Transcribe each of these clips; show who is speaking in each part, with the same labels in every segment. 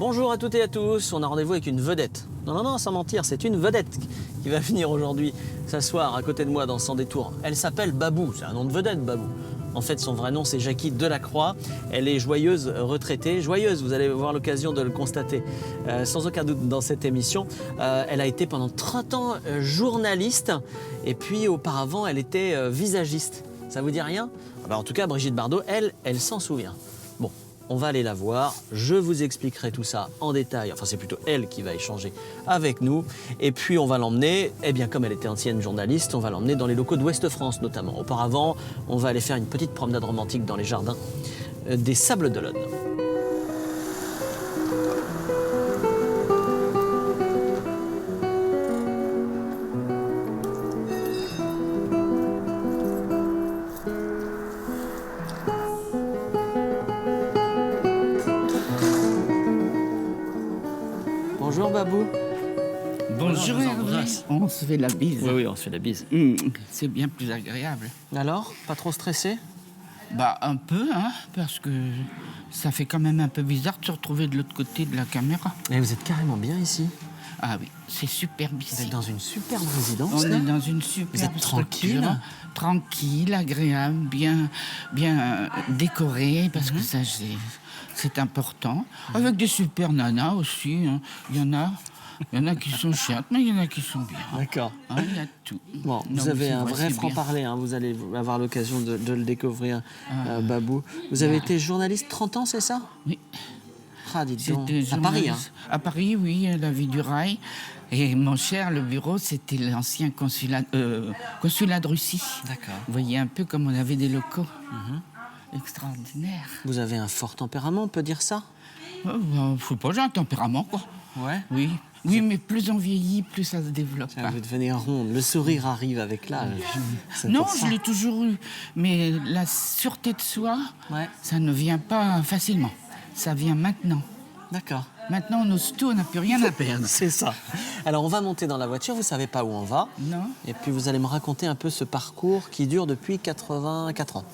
Speaker 1: Bonjour à toutes et à tous, on a rendez-vous avec une vedette. Non, sans mentir, c'est une vedette qui va venir aujourd'hui s'asseoir à côté de moi dans Sans Détour. Elle s'appelle Babou, c'est un nom de vedette, Babou. En fait, son vrai nom, c'est Jackie Delacroix. Elle est joyeuse retraitée. Joyeuse, vous allez avoir l'occasion de le constater sans aucun doute dans cette émission. Elle a été pendant 30 ans journaliste et puis auparavant, elle était visagiste. Ça vous dit rien? En tout cas, Brigitte Bardot, elle s'en souvient. Bon, on va aller la voir. Je vous expliquerai tout ça en détail. Enfin, c'est plutôt elle qui va échanger avec nous. Et puis, on va l'emmener, eh bien, comme elle était ancienne journaliste, on va l'emmener dans les locaux d'Ouest France notamment. Auparavant, on va aller faire une petite promenade romantique dans les jardins des Sables d'Olonne. Bonjour Babou.
Speaker 2: Bonjour Hervé. On se fait la bise.
Speaker 1: Oui, on se fait la bise.
Speaker 2: C'est bien plus agréable.
Speaker 1: Alors, pas trop stressé?
Speaker 2: Bah un peu, hein, parce que ça fait quand même un peu bizarre de se retrouver de l'autre côté de la caméra.
Speaker 1: Mais vous êtes carrément bien ici.
Speaker 2: Ah oui, c'est superbe
Speaker 1: Vous êtes
Speaker 2: ici.
Speaker 1: dans une superbe résidence.
Speaker 2: On
Speaker 1: là.
Speaker 2: est dans une superbe
Speaker 1: Vous êtes tranquille.
Speaker 2: structure, tranquille, agréable, bien décorée, parce que ça c'est important. Avec des super nanas aussi, hein. Il y en a qui sont chiantes, mais il y en a qui sont bien.
Speaker 1: D'accord.
Speaker 2: Hein, il y a tout.
Speaker 1: Bon,
Speaker 2: Non,
Speaker 1: vous avez
Speaker 2: mais c'est
Speaker 1: un
Speaker 2: vrai,
Speaker 1: vrai
Speaker 2: c'est bien.
Speaker 1: franc-parler, hein. Vous allez avoir l'occasion de le découvrir, Babou. Vous avez été journaliste 30 ans, c'est ça?
Speaker 2: Oui.
Speaker 1: Ah, dites donc.
Speaker 2: C'était
Speaker 1: À Paris, hein?
Speaker 2: À Paris, oui, à la Vie du Rail. Et mon cher, le bureau, c'était l'ancien consulat de Russie.
Speaker 1: D'accord.
Speaker 2: Vous voyez un peu comme on avait des locaux. Extraordinaire.
Speaker 1: Vous avez un fort tempérament, on peut dire ça?
Speaker 2: Faut pas, j'ai un tempérament, quoi.
Speaker 1: Ouais.
Speaker 2: Oui. Oui, mais plus on vieillit, plus ça se développe.
Speaker 1: Vous devenez ronde, le sourire arrive avec l'âge. C'est
Speaker 2: Non,
Speaker 1: pour ça.
Speaker 2: je l'ai toujours eu. Mais la sûreté de soi,
Speaker 1: Ouais.
Speaker 2: ça ne vient pas facilement. Ça vient maintenant.
Speaker 1: D'accord.
Speaker 2: Maintenant, on ose tout, on n'a plus rien à perdre.
Speaker 1: C'est ça. Alors, on va monter dans la voiture, vous savez pas où on va.
Speaker 2: Non.
Speaker 1: Et puis, vous allez me raconter un peu ce parcours qui dure depuis 84 ans.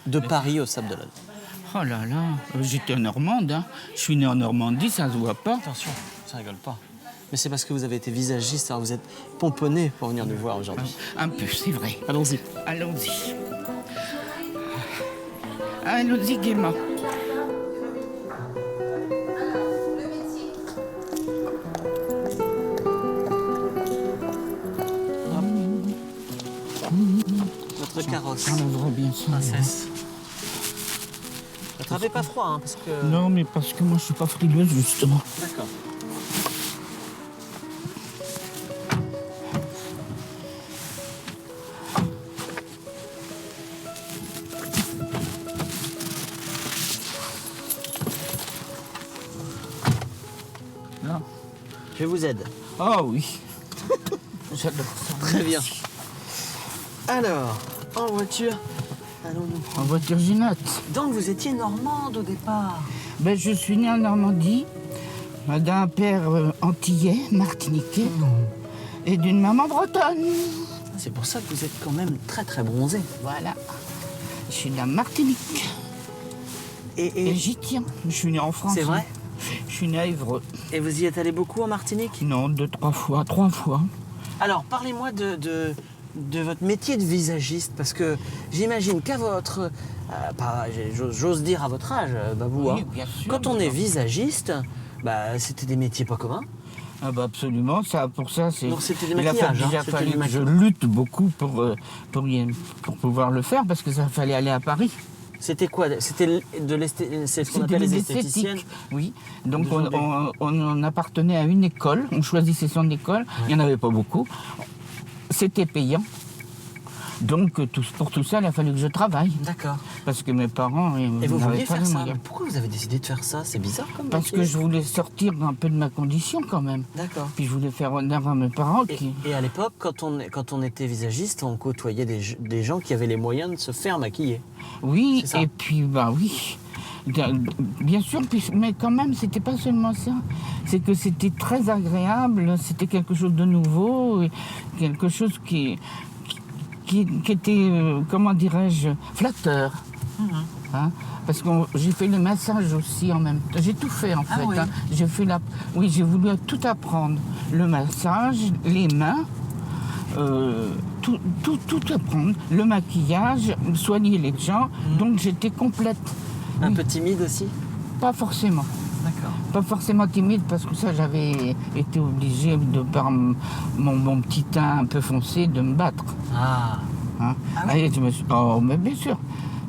Speaker 1: De Paris au Sable d'Olonne.
Speaker 2: Oh là là, j'étais en Normande, hein. Je suis né en Normandie, ça se voit pas.
Speaker 1: Attention, ça rigole pas. Mais c'est parce que vous avez été visagiste, alors vous êtes pomponné pour venir nous voir aujourd'hui.
Speaker 2: Un peu, c'est vrai.
Speaker 1: Allons-y.
Speaker 2: Allons-y. Allons-y gaiement.
Speaker 1: Votre carrosse,
Speaker 2: On ouvre bien ça.
Speaker 1: princesse. N'attrapez pas froid, hein, parce que...
Speaker 2: Non, mais parce que moi, je suis pas frileuse, justement.
Speaker 1: D'accord.
Speaker 2: Non.
Speaker 1: Je vous aide.
Speaker 2: Oh oui. J'adore ça.
Speaker 1: Très bien. Alors, en voiture, allons-nous.
Speaker 2: En voiture, j'y note.
Speaker 1: Donc, vous étiez normande au départ.
Speaker 2: Ben, je suis né en Normandie, d'un père antillais, martiniquais, et d'une maman bretonne.
Speaker 1: C'est pour ça que vous êtes quand même très très bronzé.
Speaker 2: Voilà. Je suis de la Martinique. Et j'y tiens. Je suis né en France.
Speaker 1: C'est vrai?
Speaker 2: Je suis né à Évreux.
Speaker 1: Et vous y êtes allé beaucoup en Martinique?
Speaker 2: Non, 2-3 fois, 3 fois.
Speaker 1: Alors, parlez-moi de votre métier de visagiste, parce que j'imagine qu'à votre... j'ose dire à votre âge, Babou,
Speaker 2: Oui,
Speaker 1: hein,
Speaker 2: bien sûr,
Speaker 1: quand on
Speaker 2: bien
Speaker 1: est
Speaker 2: sûr.
Speaker 1: visagiste, c'était des métiers pas communs.
Speaker 2: Ah bah absolument, pour ça, c'est...
Speaker 1: Donc c'était du
Speaker 2: Il a
Speaker 1: maquillage,
Speaker 2: fallu,
Speaker 1: hein,
Speaker 2: il a
Speaker 1: c'était
Speaker 2: fallu
Speaker 1: du
Speaker 2: que je
Speaker 1: maquillage.
Speaker 2: lutte beaucoup pour pouvoir le faire, parce que ça fallait aller à Paris.
Speaker 1: C'était quoi? C'était c'est ce qu'on appelle les esthéticiennes?
Speaker 2: Oui, donc
Speaker 1: Vous
Speaker 2: on appartenait à une école, on choisissait son école, il n'y en avait pas beaucoup, c'était payant. Donc pour tout ça, il a fallu que je travaille,
Speaker 1: D'accord.
Speaker 2: parce que mes parents
Speaker 1: Et vous
Speaker 2: n'avaient
Speaker 1: vouliez
Speaker 2: pas
Speaker 1: faire
Speaker 2: les
Speaker 1: ça?
Speaker 2: moyens.
Speaker 1: Mais pourquoi vous avez décidé de faire ça? C'est bizarre comme
Speaker 2: Parce
Speaker 1: métier.
Speaker 2: que je voulais sortir un peu de ma condition quand même.
Speaker 1: D'accord.
Speaker 2: Puis je voulais faire honneur à mes parents
Speaker 1: Et à l'époque, quand on était visagiste, on côtoyait des gens qui avaient les moyens de se faire maquiller.
Speaker 2: Oui,
Speaker 1: C'est ça.
Speaker 2: et puis, bah oui. Bien sûr, mais quand même, c'était pas seulement ça. C'est que c'était très agréable, c'était quelque chose de nouveau, et quelque chose qui était, comment dirais-je, flatteur. Hein, parce que j'ai fait les massages aussi en même temps. J'ai tout fait en fait.
Speaker 1: oui.
Speaker 2: Hein. Oui, j'ai voulu tout apprendre. Le massage, les mains, tout apprendre. Le maquillage, soigner les gens. Donc j'étais complète.
Speaker 1: Un peu timide aussi?
Speaker 2: Pas forcément.
Speaker 1: D'accord.
Speaker 2: Pas forcément timide parce que ça j'avais été obligée de par mon petit teint un peu foncé de me battre.
Speaker 1: Ah.
Speaker 2: Hein. Allez, oh, mais bien sûr.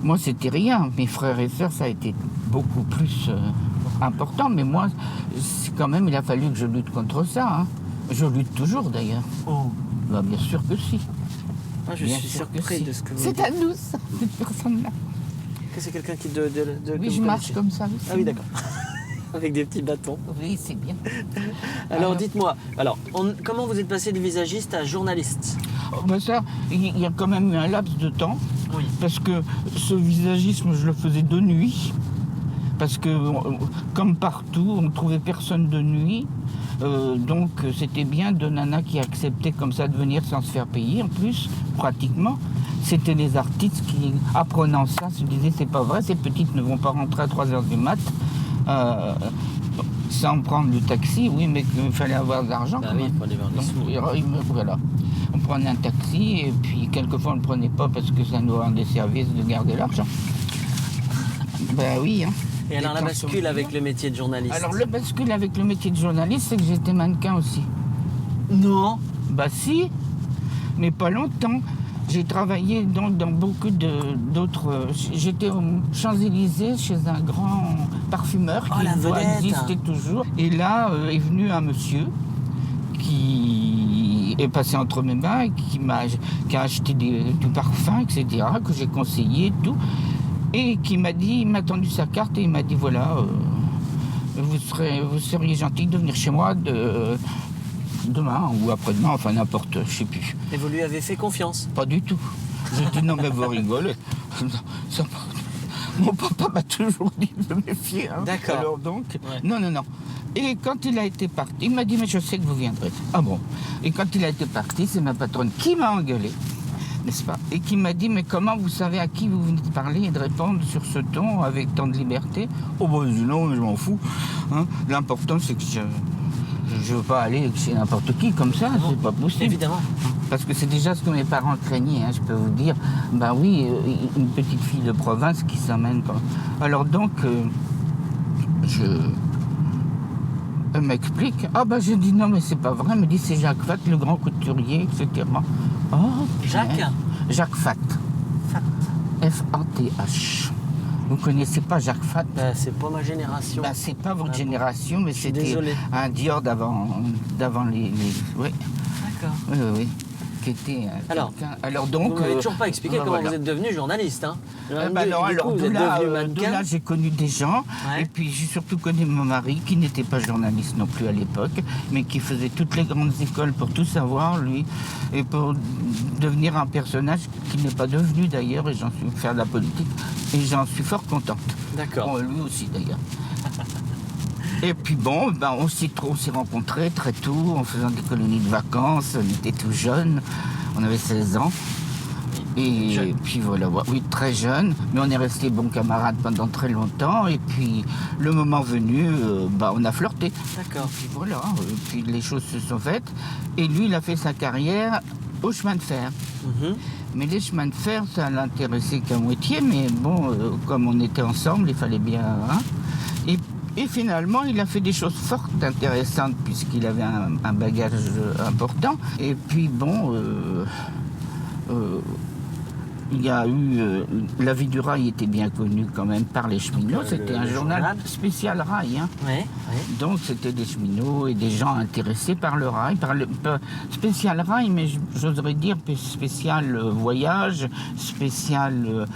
Speaker 2: Moi, c'était rien. Mes frères et sœurs, ça a été beaucoup plus important. Mais moi, quand même, il a fallu que je lutte contre ça. Hein. Je lutte toujours, d'ailleurs.
Speaker 1: Oh.
Speaker 2: Bah, bien sûr que si.
Speaker 1: Ah, je
Speaker 2: Bien
Speaker 1: suis
Speaker 2: sûr que
Speaker 1: surpris
Speaker 2: si.
Speaker 1: de ce que vous
Speaker 2: C'est
Speaker 1: dites.
Speaker 2: à nous, ça, cette personne-là.
Speaker 1: Que c'est quelqu'un qui de
Speaker 2: Oui,
Speaker 1: que
Speaker 2: je
Speaker 1: vous
Speaker 2: marche
Speaker 1: connaissez.
Speaker 2: comme ça aussi.
Speaker 1: Ah oui, d'accord. Avec des petits bâtons.
Speaker 2: Oui, c'est bien.
Speaker 1: Alors dites-moi, comment vous êtes passé de visagiste à journaliste?
Speaker 2: Oh, bah ça, il y a quand même eu un laps de temps.
Speaker 1: Oui.
Speaker 2: Parce que ce visagisme, je le faisais de nuit. Parce que, comme partout, on ne trouvait personne de nuit. Donc, c'était bien de nana qui acceptait comme ça de venir sans se faire payer, en plus, pratiquement. C'était les artistes qui, apprenant ça, se disaient c'est pas vrai, ces petites ne vont pas rentrer à 3h du mat. Sans prendre le taxi, oui, mais qu'il fallait avoir de l'argent.
Speaker 1: Bah
Speaker 2: quand
Speaker 1: oui,
Speaker 2: même.
Speaker 1: il faut aller voir des sous.
Speaker 2: Voilà. On prenait un taxi et puis quelquefois on ne le prenait pas parce que ça nous rendait service de garder l'argent. Ben oui. Hein.
Speaker 1: Et alors la bascule avec le métier de journaliste?
Speaker 2: Alors le bascule avec le métier de journaliste, c'est que j'étais mannequin aussi.
Speaker 1: Non.
Speaker 2: Bah si, mais pas longtemps. J'ai travaillé donc dans beaucoup d'autres... J'étais aux Champs-Élysées chez un grand parfumeur
Speaker 1: Oh, la
Speaker 2: doit
Speaker 1: vedette.
Speaker 2: exister toujours. Et là est venu un monsieur qui est passé entre mes mains et qui a acheté du parfum, etc., que j'ai conseillé et tout. Et qui m'a dit, il m'a tendu sa carte et il m'a dit, voilà, vous seriez gentil de venir chez moi demain ou après-demain, enfin n'importe, je sais plus.
Speaker 1: Et vous lui avez fait confiance?
Speaker 2: Pas du tout. J'ai dit non mais vous rigolez. Ça- mon papa m'a toujours dit de me méfier. Hein.
Speaker 1: D'accord.
Speaker 2: Alors donc,
Speaker 1: Ouais.
Speaker 2: non. Et quand il a été parti, il m'a dit mais je sais que vous viendrez. Ah bon. Et quand il a été parti, c'est ma patronne qui m'a engueulé, n'est-ce pas? Et qui m'a dit mais comment vous savez à qui vous venez de parler et de répondre sur ce ton avec tant de liberté? Oh ben non, je m'en fous. Hein. L'important c'est que je veux pas aller chez n'importe qui comme ça, c'est pas possible.
Speaker 1: Évidemment.
Speaker 2: Parce que c'est déjà ce que mes parents craignaient, hein, je peux vous dire. Ben oui, une petite fille de province qui s'amène comme... Alors donc, elle m'explique. Ah ben je dis non mais c'est pas vrai. Elle me dit c'est Jacques Fath, le grand couturier, etc. Oh,
Speaker 1: Jacques?
Speaker 2: Jacques Fath. F-A-T-H. Vous connaissez pas Jacques Fath?
Speaker 1: C'est pas ma génération.
Speaker 2: Ben, c'est pas votre
Speaker 1: Ah bon.
Speaker 2: génération, mais
Speaker 1: suis
Speaker 2: c'était
Speaker 1: désolé.
Speaker 2: un Dior d'avant les... Oui.
Speaker 1: D'accord.
Speaker 2: Oui. Qui était
Speaker 1: Alors,
Speaker 2: quelqu'un. Alors donc,
Speaker 1: Vous m'avez toujours pas expliqué comment
Speaker 2: voilà.
Speaker 1: vous êtes devenu journaliste. Hein.
Speaker 2: Alors,
Speaker 1: vous
Speaker 2: de
Speaker 1: êtes
Speaker 2: là,
Speaker 1: devenu
Speaker 2: de
Speaker 1: mannequin.
Speaker 2: là, j'ai connu des gens,
Speaker 1: Ouais.
Speaker 2: et puis j'ai surtout connu mon mari, qui n'était pas journaliste non plus à l'époque, mais qui faisait toutes les grandes écoles pour tout savoir, lui, et pour devenir un personnage qui n'est pas devenu d'ailleurs, et j'en suis faire de la politique, et j'en suis fort contente.
Speaker 1: D'accord.
Speaker 2: Bon, lui aussi d'ailleurs. Et puis bon, ben, on s'est rencontrés très tôt en faisant des colonies de vacances, on était tout jeunes, on avait 16 ans. Et
Speaker 1: Jeune.
Speaker 2: puis voilà, oui, très jeune, mais on est restés bons camarades pendant très longtemps. Et puis le moment venu, on a flirté.
Speaker 1: D'accord.
Speaker 2: Et puis voilà, et puis les choses se sont faites. Et lui, il a fait sa carrière au chemin de fer.
Speaker 1: Mhm.
Speaker 2: Mais les chemins de fer, ça l'intéressait qu'à moitié, mais bon, comme on était ensemble, il fallait bien... Hein. Et finalement, il a fait des choses fort intéressantes, puisqu'il avait un bagage important. Et puis bon... il y a eu... La vie du rail était bien connue quand même par les cheminots. C'était un
Speaker 1: le
Speaker 2: journal
Speaker 1: journal.
Speaker 2: spécial rail. Hein.
Speaker 1: Ouais.
Speaker 2: Donc c'était des cheminots et des gens intéressés par le rail, spécial rail, mais j'oserais dire spécial voyage, spécial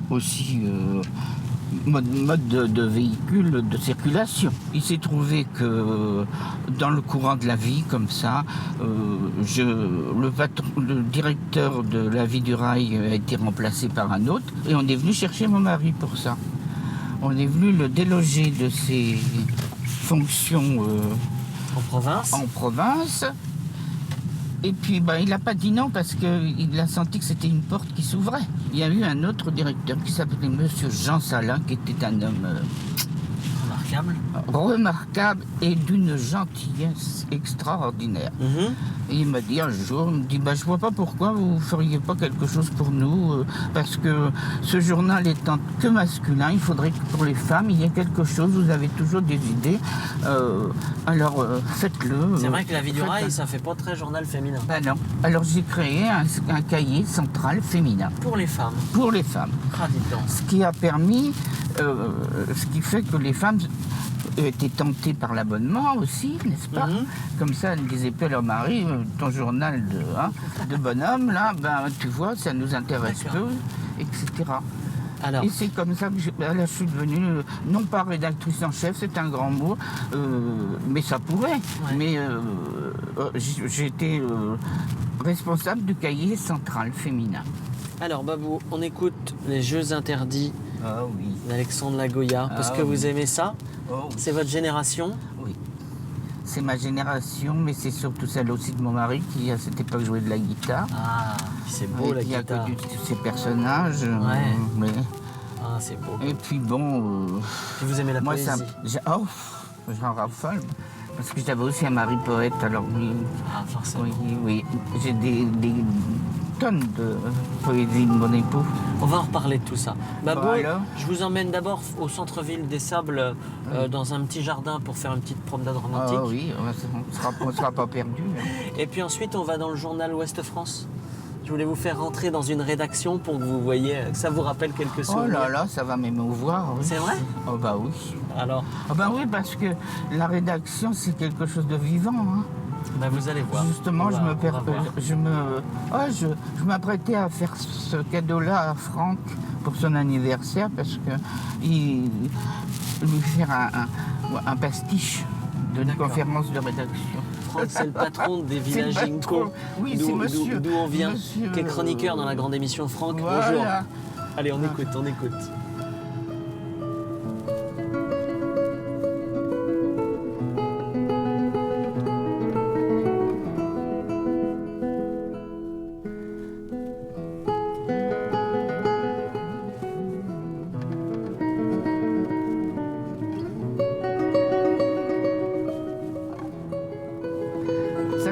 Speaker 2: aussi mode de véhicule, de circulation. Il s'est trouvé que dans le courant de la vie, comme ça, le directeur de la vie du rail a été remplacé par un autre et on est venu chercher mon mari pour ça. On est venu le déloger de ses fonctions
Speaker 1: En province.
Speaker 2: en province Et puis il n'a pas dit non parce qu'il a senti que c'était une porte qui s'ouvrait. Il y a eu un autre directeur qui s'appelait Monsieur Jean Salin, qui était un homme
Speaker 1: Remarquable.
Speaker 2: remarquable et d'une gentillesse extraordinaire. Et il m'a dit un jour, je vois pas pourquoi vous ne feriez pas quelque chose pour nous, parce que ce journal étant que masculin, il faudrait que pour les femmes, il y ait quelque chose, vous avez toujours des idées, alors faites-le.
Speaker 1: C'est vrai que la vie du rail, ça fait pas très journal féminin.
Speaker 2: Ben non. Alors j'ai créé un cahier central féminin.
Speaker 1: Pour les femmes.
Speaker 2: Pour les femmes.
Speaker 1: Ah, dites donc.
Speaker 2: Ce qui a permis, ce qui fait que les femmes étaient tentées par l'abonnement aussi, n'est-ce pas? Comme ça, elles ne disaient pas à leur mari, ton journal de bonhomme, là, tu vois, ça nous intéresse peu, etc.
Speaker 1: Alors.
Speaker 2: Et c'est comme ça que je suis devenue, non pas rédactrice en chef, c'est un grand mot, mais ça pourrait.
Speaker 1: Ouais.
Speaker 2: Mais j'étais responsable du cahier central féminin.
Speaker 1: Alors Babou, on écoute les Jeux interdits
Speaker 2: Ah oui.
Speaker 1: d'Alexandre Lagoya, parce que vous aimez ça?
Speaker 2: Oh, oui.
Speaker 1: C'est votre génération?
Speaker 2: Oui. C'est ma génération, mais c'est surtout celle aussi de mon mari qui, à cette époque, jouait de la guitare.
Speaker 1: Ah, c'est beau la
Speaker 2: Et qui a
Speaker 1: guitare.
Speaker 2: connu tous ces personnages.
Speaker 1: Ouais.
Speaker 2: Mais...
Speaker 1: Ah, c'est beau.
Speaker 2: Et puis bon...
Speaker 1: Et vous aimez la
Speaker 2: moi,
Speaker 1: poésie?
Speaker 2: j'en raffole. Parce que j'avais aussi un mari poète, alors oui.
Speaker 1: Ah, forcément.
Speaker 2: Oui. J'ai des tonnes de poésie de mon époux.
Speaker 1: On va en reparler de tout ça. Babou,
Speaker 2: Voilà.
Speaker 1: je vous emmène d'abord au centre-ville des Sables, dans un petit jardin pour faire une petite promenade romantique.
Speaker 2: Ah oui, on ne sera pas perdu.
Speaker 1: Et puis ensuite, on va dans le journal Ouest France. Je voulais vous faire rentrer dans une rédaction pour que vous voyez, que ça vous rappelle quelques
Speaker 2: Oh
Speaker 1: souvenirs.
Speaker 2: là là, ça va m'émouvoir. Oui.
Speaker 1: C'est vrai?
Speaker 2: Oh bah oui.
Speaker 1: Alors,
Speaker 2: Ah bah oui, parce que la rédaction, c'est quelque chose de vivant. Hein.
Speaker 1: vous allez voir.
Speaker 2: Justement,
Speaker 1: On va voir.
Speaker 2: je m'apprêtais à faire ce cadeau-là à Franck pour son anniversaire parce que lui faire un pastiche d'une
Speaker 1: D'accord.
Speaker 2: conférence de rédaction.
Speaker 1: Franck, c'est le patron des
Speaker 2: C'est le
Speaker 1: villages
Speaker 2: patron.
Speaker 1: Inco,
Speaker 2: Oui, c'est monsieur.
Speaker 1: d'où on vient,
Speaker 2: Monsieur,
Speaker 1: qui est chroniqueur dans la grande émission Franck.
Speaker 2: Voilà.
Speaker 1: Bonjour. Allez, on écoute.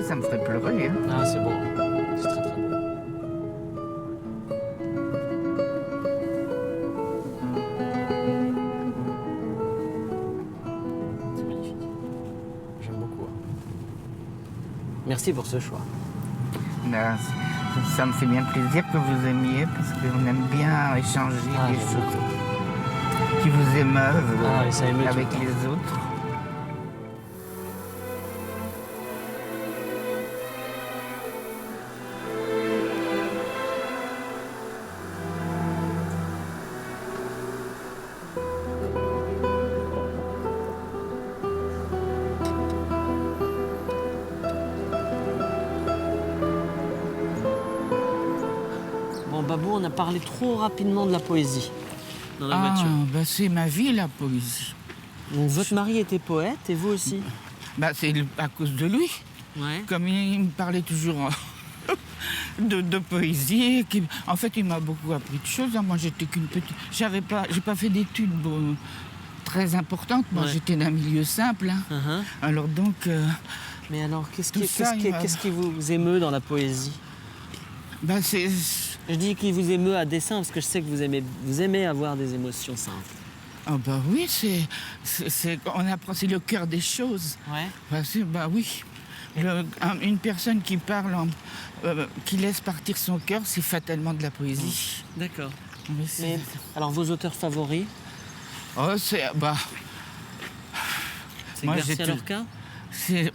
Speaker 2: Ça me ferait pleurer. Hein.
Speaker 1: Ah, c'est beau. C'est très très beau. C'est magnifique. J'aime beaucoup. Merci pour ce choix.
Speaker 2: Ben, ça me fait bien plaisir que vous aimiez parce qu'on aime bien échanger
Speaker 1: Ah,
Speaker 2: des
Speaker 1: j'aime
Speaker 2: choses
Speaker 1: beaucoup.
Speaker 2: qui vous émeuvent
Speaker 1: Ah, et ça émeut
Speaker 2: avec
Speaker 1: tout le temps.
Speaker 2: les autres.
Speaker 1: Bon, Babou, on a parlé trop rapidement de la poésie dans la voiture.
Speaker 2: C'est ma vie, la poésie.
Speaker 1: Donc, votre mari était poète et vous aussi?
Speaker 2: C'est à cause de lui.
Speaker 1: Ouais.
Speaker 2: Comme il me parlait toujours de poésie, en fait, il m'a beaucoup appris de choses. Moi, j'étais qu'une petite... j'ai pas fait d'études très importantes. Moi,
Speaker 1: Ouais.
Speaker 2: j'étais d'un milieu simple. Hein.
Speaker 1: Uh-huh.
Speaker 2: Alors donc...
Speaker 1: Mais alors, qu'est-ce
Speaker 2: Tout ça,
Speaker 1: qui vous émeut dans la poésie?
Speaker 2: c'est...
Speaker 1: Je dis qu'il vous émeut à dessein parce que je sais que vous aimez avoir des émotions simples.
Speaker 2: Ah bah oui, on apprend, c'est le cœur des choses.
Speaker 1: Ouais.
Speaker 2: Oui. Une personne qui parle, qui laisse partir son cœur, c'est fatalement de la poésie.
Speaker 1: D'accord.
Speaker 2: Mais
Speaker 1: Alors, vos auteurs favoris?
Speaker 2: c'est Moi,
Speaker 1: Garcia
Speaker 2: j'ai
Speaker 1: Lorca?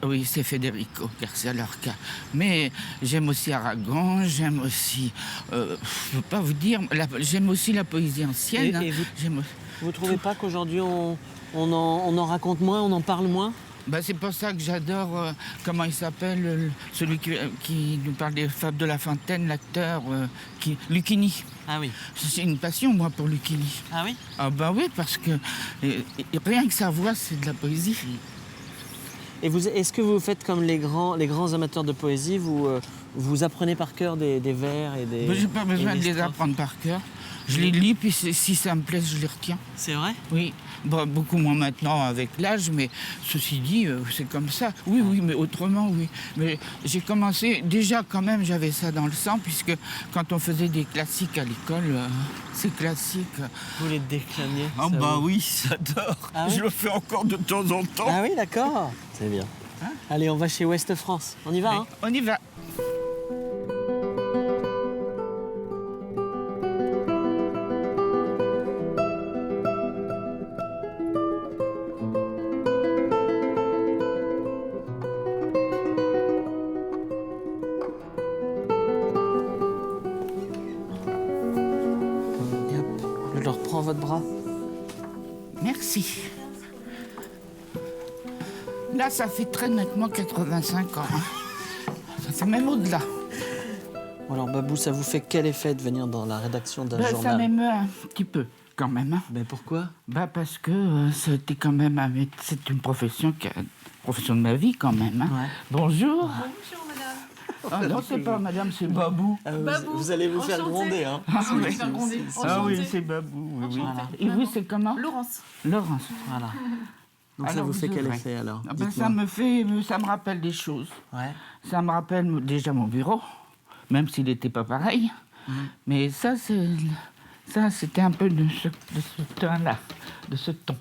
Speaker 2: Oui, c'est Federico Garcia Lorca. Mais j'aime aussi Aragon, j'aime aussi... je ne peux pas vous dire... J'aime aussi la poésie ancienne.
Speaker 1: Et vous-
Speaker 2: J'aime-
Speaker 1: Vous trouvez pas qu'aujourd'hui on en raconte moins, on en parle moins?
Speaker 2: c'est pour ça que j'adore, comment il s'appelle, celui qui nous parle des Fables de La Fontaine, l'acteur, Lucchini.
Speaker 1: Ah oui.
Speaker 2: C'est une passion, moi, pour Lucchini.
Speaker 1: Ah oui?
Speaker 2: Ah oui, parce que rien que sa voix, c'est de la poésie.
Speaker 1: Et est-ce que vous faites comme les grands amateurs de poésie, vous apprenez par cœur des vers et des...
Speaker 2: J'ai pas besoin
Speaker 1: et
Speaker 2: de
Speaker 1: des
Speaker 2: les
Speaker 1: strophes
Speaker 2: apprendre par cœur. Je les lis, puis si ça me plaît, je les retiens.
Speaker 1: C'est vrai?
Speaker 2: Oui, bon, beaucoup moins maintenant avec l'âge, mais ceci dit, c'est comme ça. Oui, oui, mais autrement, oui. Mais j'ai commencé, déjà quand même, j'avais ça dans le sang, puisque quand on faisait des classiques à l'école, ces classiques...
Speaker 1: Vous les déclamiez?
Speaker 2: Ah
Speaker 1: ça
Speaker 2: bah
Speaker 1: vous-
Speaker 2: oui, j'adore.
Speaker 1: Ah oui
Speaker 2: Je le fais encore de temps en temps.
Speaker 1: Ah oui, d'accord. C'est bien.
Speaker 2: Hein?
Speaker 1: Allez, on va chez Ouest France. On y va, hein?
Speaker 2: On y va.
Speaker 1: Et hop, je leur prends votre bras.
Speaker 2: Merci. Là, ça fait très nettement 85 ans. Hein. Ça fait même au-delà.
Speaker 1: Bon, alors, Babou, ça vous fait quel effet de venir dans la rédaction d'un
Speaker 2: Ça
Speaker 1: journal?
Speaker 2: m'émeut un petit peu, quand même. Hein.
Speaker 1: Ben pourquoi?
Speaker 2: Parce que c'était quand même... C'est une profession profession de ma vie, quand même. Hein.
Speaker 1: Ouais.
Speaker 2: Bonjour.
Speaker 3: Bonjour madame.
Speaker 2: Ah non, c'est pas madame, c'est Babou.
Speaker 3: Babou,
Speaker 1: vous allez vous faire
Speaker 3: enchantée.
Speaker 1: gronder, hein?
Speaker 2: Ah
Speaker 3: Oui,
Speaker 2: oui,
Speaker 3: faire gronder.
Speaker 2: Ah oui,
Speaker 3: Enchantée.
Speaker 2: c'est Babou. Oui, oui.
Speaker 3: Enchantée.
Speaker 2: Et vous, c'est comment?
Speaker 3: Laurence.
Speaker 2: Laurence.
Speaker 1: Voilà. Donc ça
Speaker 2: Alors,
Speaker 1: vous fait
Speaker 2: vous
Speaker 1: quel
Speaker 2: ouvrez.
Speaker 1: effet, alors?
Speaker 2: Ça
Speaker 1: Dites-moi.
Speaker 2: ça me rappelle des choses.
Speaker 1: Ouais.
Speaker 2: Ça me rappelle déjà mon bureau, même s'il n'était pas pareil. Mais ça, c'était un peu de ce ton-là, de ce ton.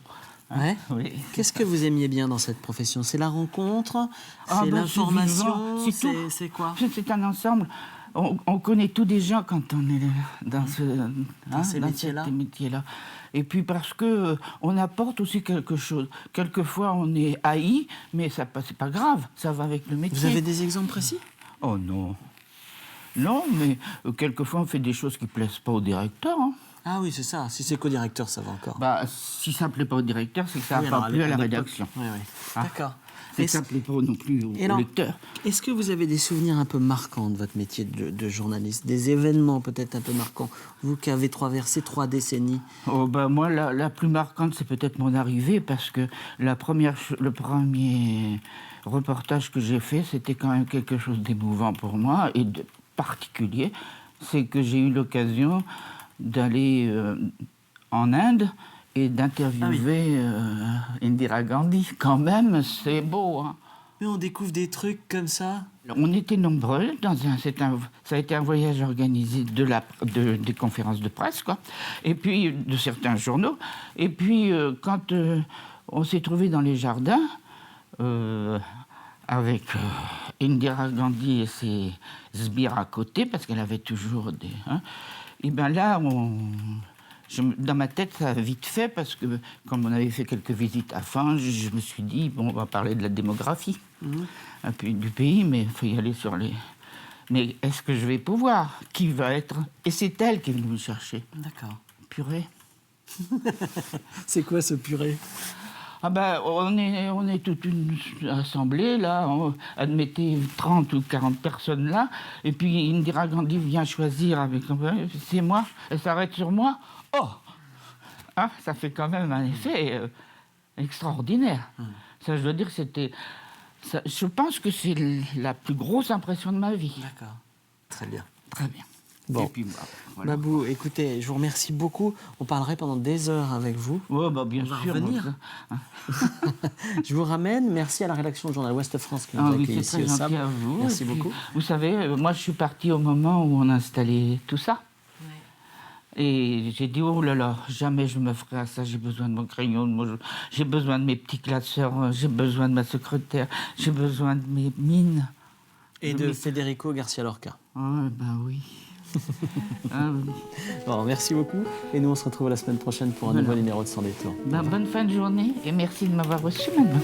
Speaker 1: Ouais.
Speaker 2: Oui.
Speaker 1: Qu'est-ce que vous aimiez bien dans cette profession? C'est la rencontre?
Speaker 2: Ah,
Speaker 1: C'est
Speaker 2: bah,
Speaker 1: l'information?
Speaker 2: c'est vivant, c'est tout.
Speaker 1: C'est quoi?
Speaker 2: C'est un ensemble. On connaît tous des gens quand on est dans
Speaker 1: ces métiers-là.
Speaker 2: ces métiers-là. Et puis parce que on apporte aussi quelque chose. Quelquefois, on est haï, mais c'est pas grave. Ça va avec le métier.
Speaker 1: Vous avez des exemples précis?
Speaker 2: Oh non. Non, mais quelquefois, on fait des choses qui plaisent pas au directeur. Hein.
Speaker 1: Ah oui, c'est ça. Si c'est co-directeur, ça va encore.
Speaker 2: Si ça plaît pas au directeur, c'est que ça
Speaker 1: Oui,
Speaker 2: n'a pas
Speaker 1: alors,
Speaker 2: plu à la
Speaker 1: l'époque.
Speaker 2: rédaction.
Speaker 1: Oui, oui.
Speaker 2: Ah.
Speaker 1: D'accord.
Speaker 2: C'est que ça plaît pas non plus au
Speaker 1: alors,
Speaker 2: lecteur.
Speaker 1: Est-ce que vous avez des souvenirs un peu marquants de votre métier de journaliste? Des événements peut-être un peu marquants? Vous qui avez traversé 3 décennies.
Speaker 2: Oh, moi, la plus marquante, c'est peut-être mon arrivée, parce que le premier reportage que j'ai fait, c'était quand même quelque chose d'émouvant pour moi et de particulier. C'est que j'ai eu l'occasion d'aller en Inde et d'interviewer Indira Gandhi. Quand même, c'est beau. Hein.
Speaker 1: Mais on découvre des trucs comme ça.
Speaker 2: On était nombreux. Ça a été un voyage organisé des conférences de presse, quoi. Et puis de certains journaux. Et puis quand on s'est trouvés dans les jardins avec Indira Gandhi et ses sbires à côté, parce qu'elle avait toujours des... Hein, et bien là, dans ma tête, ça a vite fait, parce que comme on avait fait quelques visites à Fès, je me suis dit, bon, on va parler de la démographie du pays, mais il faut y aller sur les... Mais est-ce que je vais pouvoir? Qui va être? Et c'est elle qui est venue me chercher.
Speaker 1: D'accord.
Speaker 2: Purée.
Speaker 1: C'est quoi ce purée?
Speaker 2: On est toute une assemblée, là, admettez 30 ou 40 personnes là, et puis Indira Gandhi vient choisir avec... C'est moi, elle s'arrête sur moi. Oh hein, ça fait quand même un effet extraordinaire. Ça, je veux dire, je pense que c'est la plus grosse impression de ma vie.
Speaker 1: D'accord. Très bien.
Speaker 2: Très bien.
Speaker 1: Bon.
Speaker 2: Et puis, voilà.
Speaker 1: Babou, écoutez, je vous remercie beaucoup. On parlerait pendant des heures avec vous.
Speaker 2: Ouais, bien
Speaker 1: On va
Speaker 2: sûr.
Speaker 1: revenir. Je vous ramène. Merci à la rédaction du journal Ouest France qui nous
Speaker 2: Ah
Speaker 1: a
Speaker 2: oui,
Speaker 1: accueillis
Speaker 2: c'est
Speaker 1: ici
Speaker 2: très
Speaker 1: au
Speaker 2: gentil
Speaker 1: SAB.
Speaker 2: à vous.
Speaker 1: Merci
Speaker 2: Et puis,
Speaker 1: beaucoup.
Speaker 2: Vous savez, moi, je suis partie au moment où on installait tout ça. Et j'ai dit, oh là là, jamais je me ferai à ça, j'ai besoin de mon crayon, j'ai besoin de mes petits classeurs, j'ai besoin de ma secrétaire, j'ai besoin de mes mines.
Speaker 1: Et de Federico Garcia Lorca.
Speaker 2: Ah, oui. Ah, oui.
Speaker 1: Bon, merci beaucoup. Et nous, on se retrouve la semaine prochaine pour un nouveau numéro de Sans détour.
Speaker 2: Bonne fin de journée et merci de m'avoir reçu, maman.